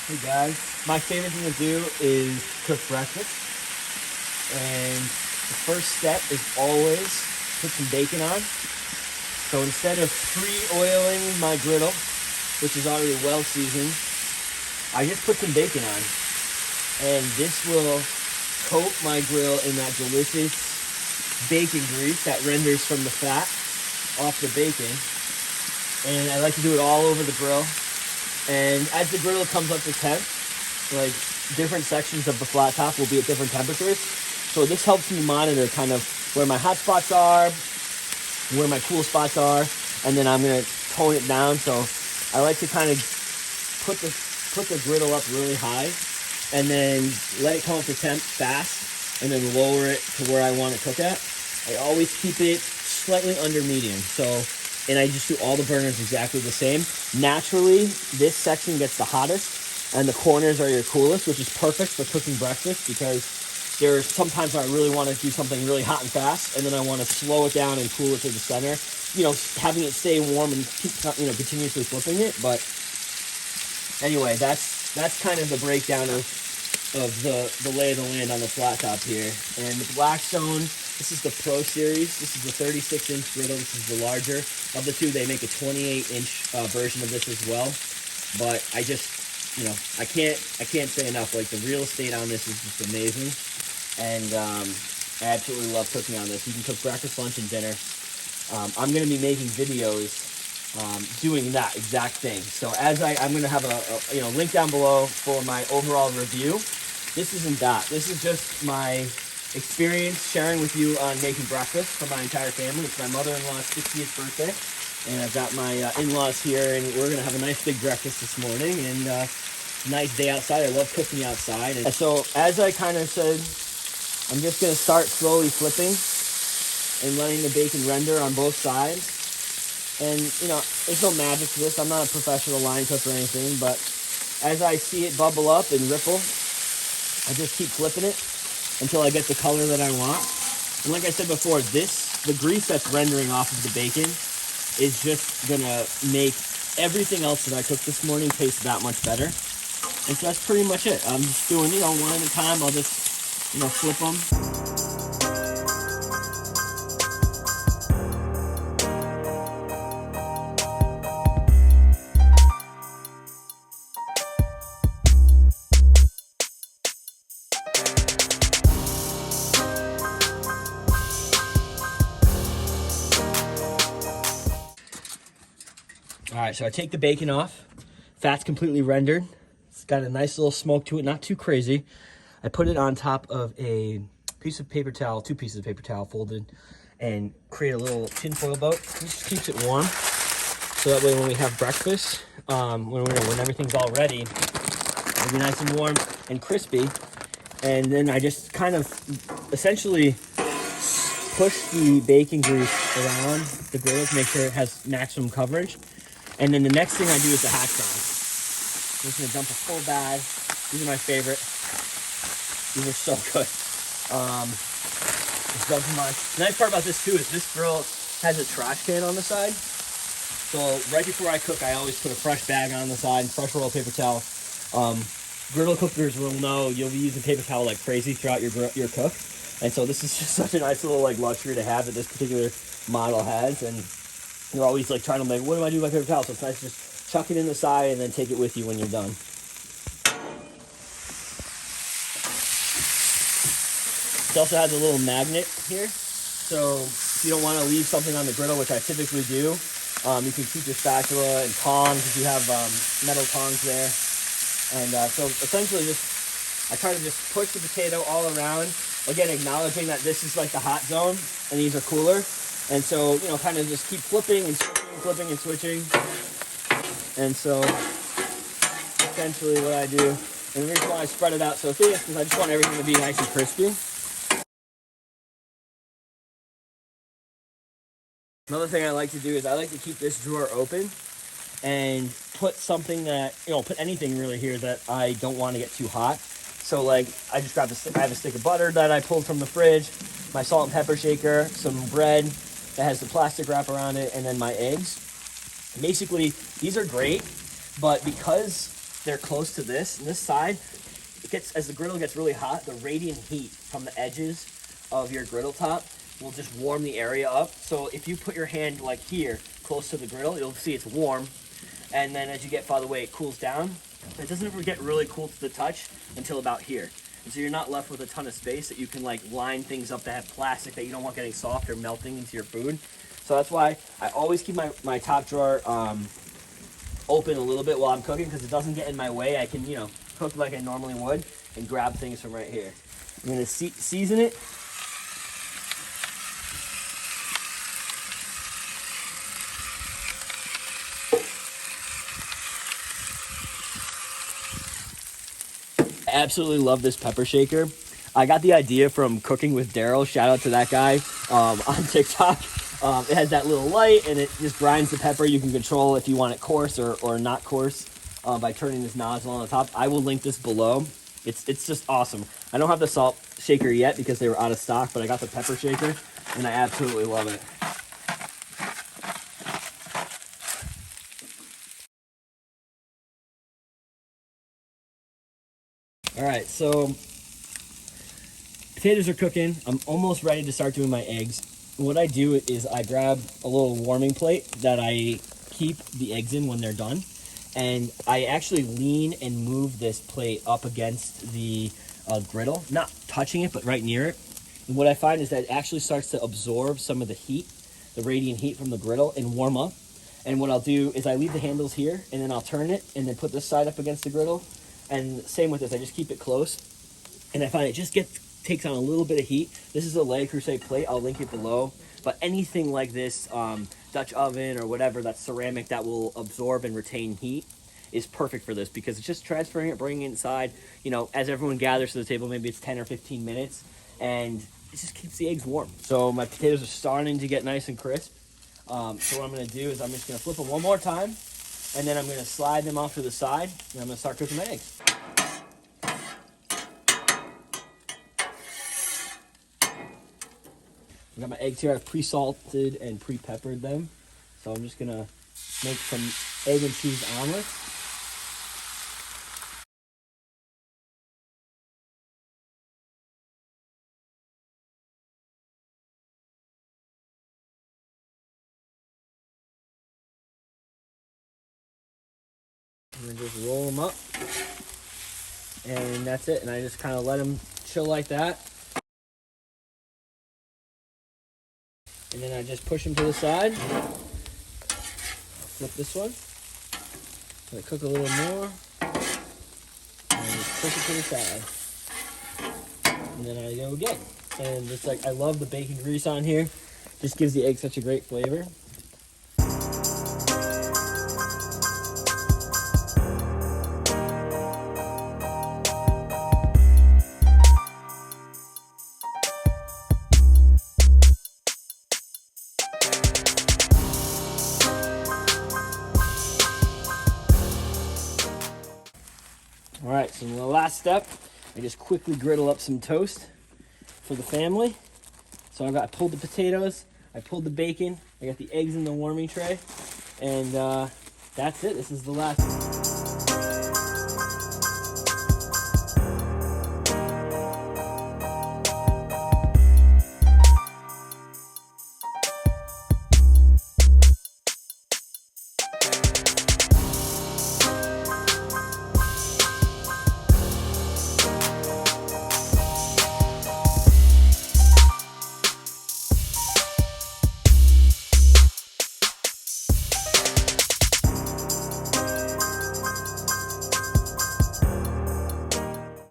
Hey guys, my favorite thing to do is cook breakfast. And the first step is always put some bacon on. So instead of pre-oiling my griddle, which is already well seasoned, I just put some bacon on. And this will coat my grill in that delicious bacon grease that renders from the fat off the bacon. And I like to do it all over the grill. And as the griddle comes up to temp, like different sections of the flat top will be at different temperatures. So this helps me monitor kind of where my hot spots are, where my cool spots are, and then I'm gonna tone it down. So I like to kind of put the griddle up really high and then let it come up to temp fast and then lower it to where I want to cook at. I always keep it slightly under medium. And I just do all the burners exactly the same. Naturally, this section gets the hottest and the corners are your coolest, which is perfect for cooking breakfast because there's sometimes I really want to do something really hot and fast, and then I want to slow it down and cool it to the center. You know, having it stay warm and keep, continuously flipping it. But anyway, that's kind of the breakdown of the lay of the land on the flat top here. And the Blackstone, this is the Pro Series. This is the 36-inch griddle. This is the larger of the two. They make a 28-inch version of this as well. But I just, I can't say enough. Like, the real estate on this is just amazing. And I absolutely love cooking on this. You can cook breakfast, lunch, and dinner. I'm going to be making videos doing that exact thing. So I'm going to have a link down below for my overall review. This isn't that. This is just my experience sharing with you on making breakfast for my entire family. It's my mother-in-law's 60th birthday, and I've got my in-laws here, and we're gonna have a nice big breakfast this morning. And nice day outside. I love cooking outside. And so as I kind of said, I'm just gonna start slowly flipping and letting the bacon render on both sides. And there's no magic to this. I'm not a professional line cook or anything, but as I see it bubble up and ripple, I just keep flipping it until I get the color that I want. And like I said before, the grease that's rendering off of the bacon is just gonna make everything else that I cooked this morning taste that much better. And so that's pretty much it. I'm just doing, one at a time. I'll just, flip them. All right, so I take the bacon off. Fat's completely rendered. It's got a nice little smoke to it, not too crazy. I put it on top of a piece of paper towel, 2 pieces of paper towel folded, and create a little tinfoil boat. It just keeps it warm. So that way when we have breakfast, when everything's all ready, it'll be nice and warm and crispy. And then I just kind of essentially push the bacon grease around the griddle to make sure it has maximum coverage. And then the next thing I do is the hash browns. I'm just gonna dump a full bag. These are my favorite. These are so good. Just dump them on. The nice part about this too is this grill has a trash can on the side. So right before I cook, I always put a fresh bag on the side, fresh roll of paper towel. Griddle cookers will know you'll be using paper towel like crazy throughout your cook. And so this is just such a nice little luxury to have that this particular model has. And you're always trying to what do I do with my paper towel? So it's nice to just chuck it in the side and then take it with you when you're done. It also has a little magnet here. So if you don't want to leave something on the griddle, which I typically do, you can keep your spatula and tongs if you have metal tongs there. And so essentially I try to just push the potato all around. Again, acknowledging that this is the hot zone and these are cooler. And so, kind of just keep flipping and switching, flipping and switching. And so, essentially what I do, and the reason why I spread it out so thin is because I just want everything to be nice and crispy. Another thing I like to do is I like to keep this drawer open and put something that, put anything really here that I don't want to get too hot. So I just grabbed I have a stick of butter that I pulled from the fridge, my salt and pepper shaker, some bread that has the plastic wrap around it, and then my eggs. Basically, these are great, but because they're close to this, and this side, as the griddle gets really hot, the radiant heat from the edges of your griddle top will just warm the area up. So if you put your hand like here, close to the griddle, you'll see it's warm. And then as you get farther away, it cools down. It doesn't ever get really cool to the touch until about here. And so you're not left with a ton of space that you can like line things up that have plastic that you don't want getting soft or melting into your food. So that's why I always keep my top drawer open a little bit while I'm cooking, because it doesn't get in my way. I can, cook like I normally would and grab things from right here. I'm gonna season it. I absolutely love this pepper shaker. I got the idea from Cooking with Daryl. Shout out to that guy on TikTok. It has that little light, and it just grinds the pepper. You can control if you want it coarse or not coarse by turning this nozzle on the top. I will link this below. It's just awesome. I don't have the salt shaker yet because they were out of stock, but I got the pepper shaker, and I absolutely love it. All right, so potatoes are cooking. I'm almost ready to start doing my eggs. What I do is I grab a little warming plate that I keep the eggs in when they're done. And I actually lean and move this plate up against the griddle, not touching it, but right near it. And what I find is that it actually starts to absorb some of the heat, the radiant heat from the griddle, and warm up. And what I'll do is I leave the handles here, and then I'll turn it and then put this side up against the griddle. And same with this, I just keep it close. And I find it just takes on a little bit of heat. This is a Le Creuset plate, I'll link it below. But anything like this, Dutch oven or whatever that's ceramic that will absorb and retain heat is perfect for this, because it's just transferring it, bringing it inside. As everyone gathers to the table, maybe it's 10 or 15 minutes, and it just keeps the eggs warm. So my potatoes are starting to get nice and crisp. So what I'm gonna do is I'm just gonna flip them one more time, and then I'm gonna slide them off to the side, and I'm gonna start cooking my eggs. I got my eggs here. I've pre-salted and pre-peppered them. So I'm just gonna make some egg and cheese omelets. And then just roll them up. And that's it. And I just kind of let them chill like that. And then I just push them to the side. Flip this one. Let it cook a little more. And just push it to the side. And then I go again. And it's like, I love the bacon grease on here. Just gives the egg such a great flavor. All right, so the last step, I just quickly griddle up some toast for the family. So I pulled the potatoes, I pulled the bacon, I got the eggs in the warming tray, and that's it. This is the last